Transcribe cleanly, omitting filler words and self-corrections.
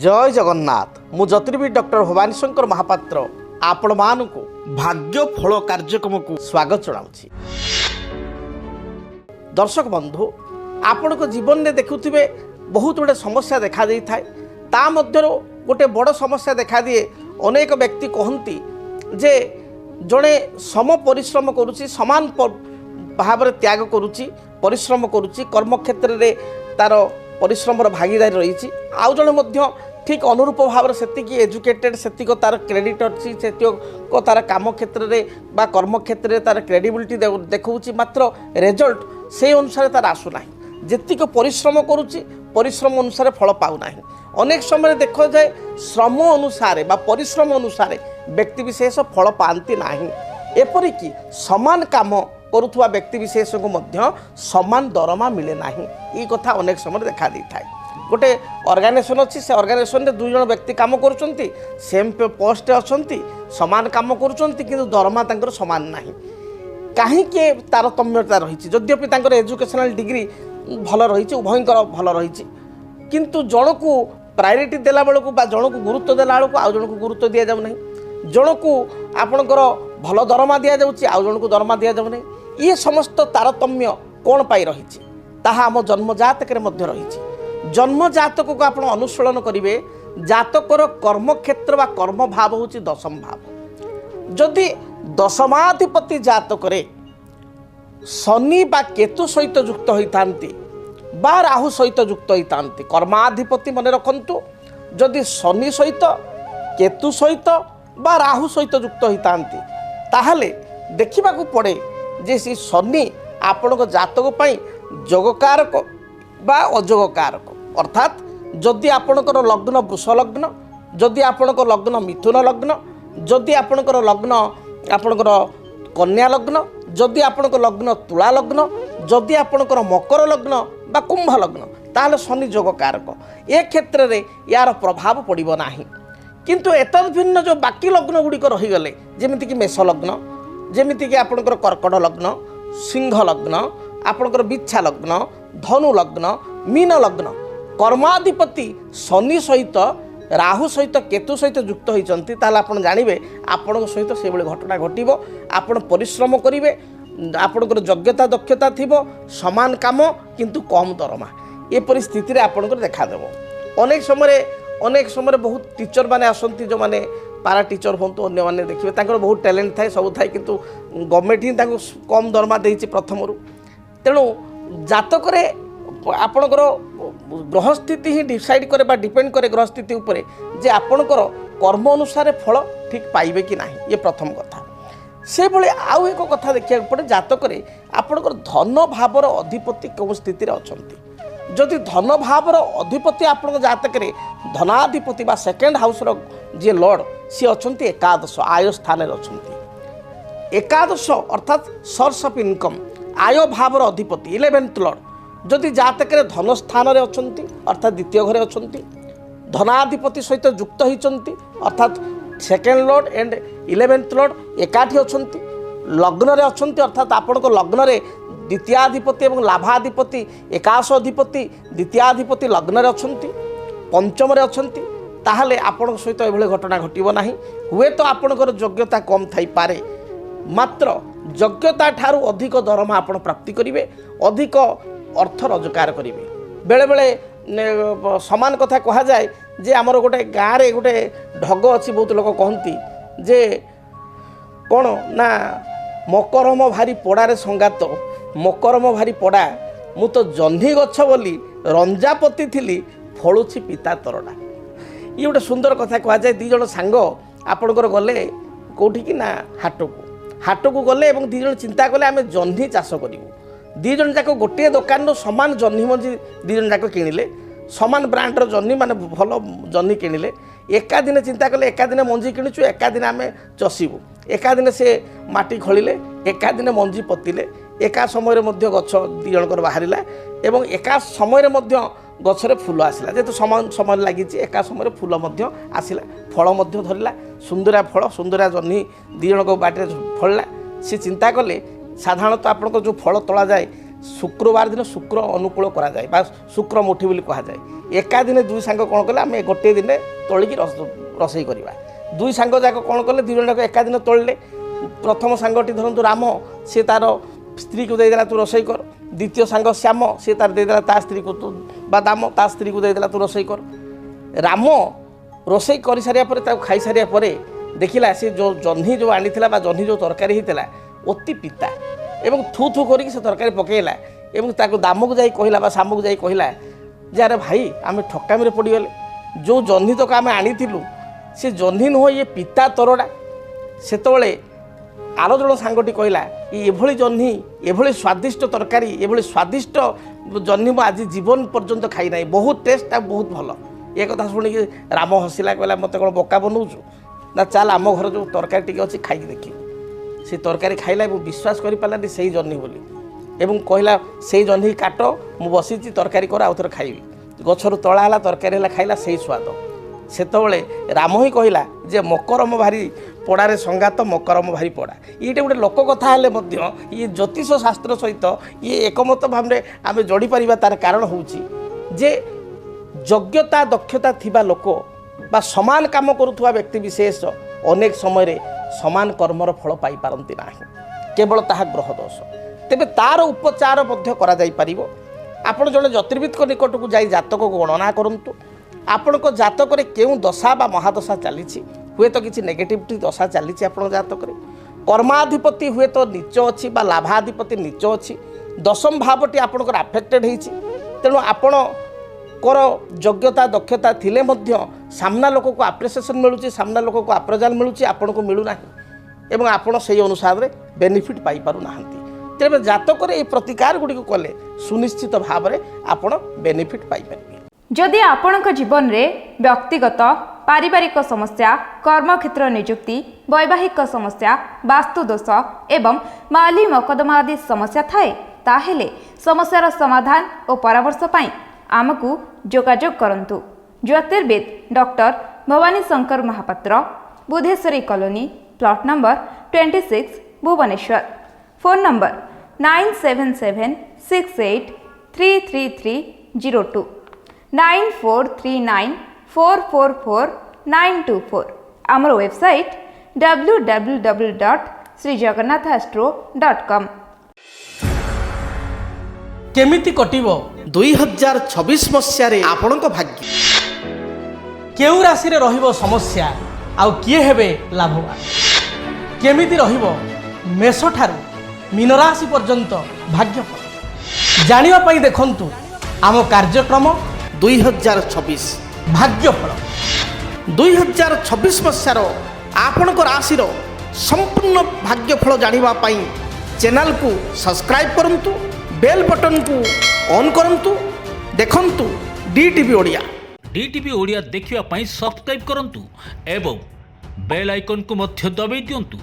जय जगन्नाथ मु ज्योतिर्विद डॉक्टर भवानी शंकर महापात्र आपण मानकु भाग्य फल कार्यक्रम को स्वागत जनाऊँगी। दर्शक बंधु आपण को जीवन में देखुथिबे बहुत गुड़े समस्या देखा दे थाए ता मध्यरो गोटे बड़ समस्या देखा दिए। अनेक व्यक्ति कहती जे जड़े सम परिश्रम करुच्ची समान भाव त्याग करुच्ची परिश्रम करुच्ची कर्म क्षेत्र में तार परिश्रम भागीदारी रही आउ जड़े ठीक अनुरूप भाव से एजुकेटेड से तार क्रेडिट अच्छी से तार काम क्षेत्र में बा कर्म क्षेत्र में तार क्रेडिबिलिटी देखा मात्र रिजल्ट से अनुसार तार आसूना जीक परिश्रम करुच्ची परिश्रम अनुसार फल पाऊना। अनेक समय देखा जाए श्रम अनुसार बा परिश्रम अनुसार व्यक्ति विशेष फल पाती ना। एपरिकी समान काम करुवा व्यक्ति विशेष को मध्य समान दरमा मिले ना। ये कथा अनेक समय देखा दी था। गोटे ऑर्गेनाइजेशन अच्छी से ऑर्गेनाइजेशन दुई जन व्यक्ति काम करुँच सेम पोस्ट अच्छा समान काम करुँच कि दरमा तंकर समान ना। कहीं तारतम्यता रही जद्यपि एजुकेशनल डिग्री भल रही उभयंकर भल रही किंतु जन को प्रायोरिटी देला बेलू बा जन को गुरुत्व देला बेलू आउ जन को गुरुत्व दि जाऊ ना। जन को आपणकर भल दरमा दि जाऊँगी आउ जन को दरमा दि जाऊ ना। ये समस्त तारतम्य कौन पाई रही ताहा आम जन्मजातक रही। जन्मजातक को आप अनुशीलन करेंगे जातकर कर्म क्षेत्र बा कर्म भाव हूँ दशम भाव। जदि दशमाधिपति जातक शनि बा केतु सहित युक्त होता बा राहु सहित युक्त होता कर्माधिपति मन रखु जदि शनि सहित केतु सहित बा राहु सहित युक्त होता ताहले देखा पड़े जे सी शनि आपण जातक जोगकारक बा अजोगकारक अर्थात जदि आपणकर लग्न वृष लग्न जदि आपणकर लग्न मिथुन लग्न जदि आपणकर लग्न आपणकर कन्या लग्न जदि आपणकर लग्न तुला लग्न जदि आपणकर मकर लग्न बा कुंभ लग्न ताहले शनि जोगकारक ए क्षेत्र में यार प्रभाव पड़ो ना। किंतु एतद भिन्न जो बाकी लग्न गुड़िक रहीगले जमीक मेष लग्न जमीक आपणकर कर्कट लग्न सिंह लग्न आपणकर बिच्छा लग्न धनु लग्न मीन लग्न कर्माधिपति शनि सहित राहु सहित केतु सहित युक्त होती आप जानवे आपण सहित से घटना घटव आपण परिश्रम करेंगे आपणकर योग्यता दक्षता थी समान काम किंतु कम दरमा ये परिस्थिति आपणकर देखादेव। अनेक समय बहुत टीचर माने आसती जो माने पारा टीचर हूँ अन्य मैंने देखिए बहुत टैलेंट थाए सब थाए किंतु गवर्नमेंट ही कम दरमा देती प्रथम तेणु जातक आपणकर ग्रहस्थिति ही डिसाइड करे बा डिपेंड करे ग्रहस्थिति उपरे जे आपणकर कर्म अनुसार फल ठीक पाइबे कि ना। ये प्रथम कथा। से भले आउ एक कथा देखा पड़े जातक आपणकर धन भावर अधिपति कौन स्थिति अच्छा जदि धन भावर अधिपति आपण जातक धनाधिपति बा सेकेंड हाउस जी लॉर्ड सी अच्छा एकादश आय स्थान अच्छा एकादश अर्थात सोर्स ऑफ इनकम आय भावर अधिपति 11th लॉर्ड जदि जातक धन स्थान अच्छा अर्थात द्वितीय घरे अच्छा धनाधिपति सहित युक्त होती अर्थात second lord and 11th lord एकाठी अच्छा लग्न अच्छा अर्थात आपण लग्न द्वितीयाधिपति और लाभाधिपति एकाश अधिपति द्वितीयाधिपति लग्न अच्छा पंचम अच्छा ताहले आपण सहित एभली घटना घटव ना। हुए तो आपणकर योग्यता कम थी पारे मात्र योग्यता ठारू अधिक दरमा आपण प्राप्ति करेंगे अधिक अर्थ रोजगार करेंगे। बेले बेले समान कथा कह जाए जे आमर गोटे गाँव में गोटे ढग अच्छी बहुत लोग कहती जे कौन ना मकरम भारी पड़ारे संगात मकरम भारी पड़ा मु तो जह्नी गछ बोली रंजापति थी फलुची पिता तरड़ा। ये गोटे सुंदर कथा कह जाए दी जन सांग आपणकर गले कौटी कि ना हाट को गले और दी जन चिंता कले आम जह्नी चाष करूँ दी जन जाक गोटे दुकान सामान जह्नी मंजी दी जन जाक किणिले सामान ब्रांडर जह्नी माने भल जह्नी किणिले एका दिन चिंता कले एका दिन मंजी किणुचु एका दिन आम चषिबू एका दिन से माटी खोलिले एका दिन मंजी पतिले एका समय गछ दी जनकर बाहरिला एवं एका समय गछरे फूल आसला जेतु समान समय लगी एका समय फूल आसला फल धरला सुंदरा फल सुंदरा जह्नी दी जन बाटे फलला सी चिंता कले साधारणतः आपको जो फल तोला जाए शुक्रवार दिन शुक्र अनुकूल करा जाए बा शुक्र मुठी बोली कहा जाए एका दिने दुई सांग कौन कले आम गोटे दिन तोलिकी रोषे करवा दुई सांग जाक कौन कले दुई जन एका दिन तोड़ले प्रथम सांगटी धरतु राम सी तार स्त्री को देदेला तू रोषे कर द्वितीय सांग श्याम सी तार देदेला ता स्त्री को तू दाम ता स्त्री को देदेला तू रोषे कर राम रोषे कर सारा खाई सारा देखला सी जो जह्नी जो आनी जह्नी जो तरकारी होता अति पिता एवं थू थू करके से तरकारी पकेला एवं ताको दाम को जाई कहला बा शाम को जाई कहला जे अरे भाई आम ठकामी पड़गले जो जह्नी तक आम आनी से जह्नी नुह ये पिता तरड़ा सेतबले आरो जन सांगटी कहला ये जह्नी एभली स्वादिष्ट तरकारी एभली स्वादिष्ट जह्नी मु आज जीवन पर्यंत खाई ना बहुत टेस्ट आ बहुत भल ये कथा शुणिकी राम हसिला कहला मत कौन बोका बनाऊछु ना चल आम घर जो तरकारी टी अच्छी खाई देखी से तरकारी खाइला विश्वास कर पारानी से जह्नी बोली एवं कहला से जह्नी काट मु बसी तरकारी कर आउ थे खाइबी गछर तला तरकारी है खाइला से स्वाद सेतबले राम ही कहला जे मकरम भारी पड़ारे संगात मकरम भारी पड़ा ये गोटे लोक कथा हेले ये ज्योतिष शास्त्र सहित ये एकमत भाव में आम जोड़ी पारिबा तार कारण होउची जे योग्यता दक्षता थिबा लोक बा समान काम करुवा व्यक्ति विशेष अनेक समय समान कर्मर फल पाई पारंती नाही केवल ताहा ग्रह दोष तेबे तार उपचार मध्य करा जाई परिबो आपण जने ज्योतिर्विद को निकट को जाई जातक को गणना करंतु आपण को जातक रे केउ दशा बा महादशा चलीछि हुए तो किसी नेगेटिविटी दशा चलीछि आपण जातक रे कर्माधिपति हुए तो नीच अछि बा लाभाधिपति नीच अछि दशम भावटी आपण को अफेक्टेड हेछि तेणु आपण कर योग्यता दक्षता थिले मध्य सामना लोक को अप्रिसिएशन मिलूँ सामना लोक को अप्रेजाल मिलूँ आपण को मिलूना एवं आपण से अनुसार रे बेनिफिट पाई पारु नाहंती तेरे जातक रे प्रतिकार गुडी को कले सुनिश्चित भाव में आपण बेनिफिट पाई पारिबे जदि आपणक जीवन रे व्यक्तिगत पारिवारिक समस्या कर्मक्षेत्र नियुक्ति वैवाहिक समस्या वास्तुदोष एवं माली मकदमा आदि समस्या थाए ताहेले समस्यार समाधान और परामर्श पाई आमको जोगाजोग करंतु ज्योतिर्विद doctor Bhabani Shankar Mahapatra Budheswari colony plot number 26 Bhubaneswar phone number 9776833302 9439444924 आमर वेबसाइट www.srijagannathastro.com केमिति कटिबो 2026 मसीह आपणक भाग्य केउ राशि रे रहिबो समस्या आउ किए हेबे लाभवान केमिति रहिबो मेष ठारू मीन राशि पर्यंत भाग्यफल जानिबा पई देखंतु आम कार्यक्रम 2026 भाग्यफल 2026 मसीह आपणक राशि रो संपूर्ण भाग्यफल जानिबा पई चैनल को सब्सक्राइब करंतु बेल बटन को ऑन करंतु देखंतु डीटीवी ओडिया डीटीवी ओडिया देखिवा पई सब्सक्राइब करंतु एवं बेल आइकन को मध्य दबाई दियंतु।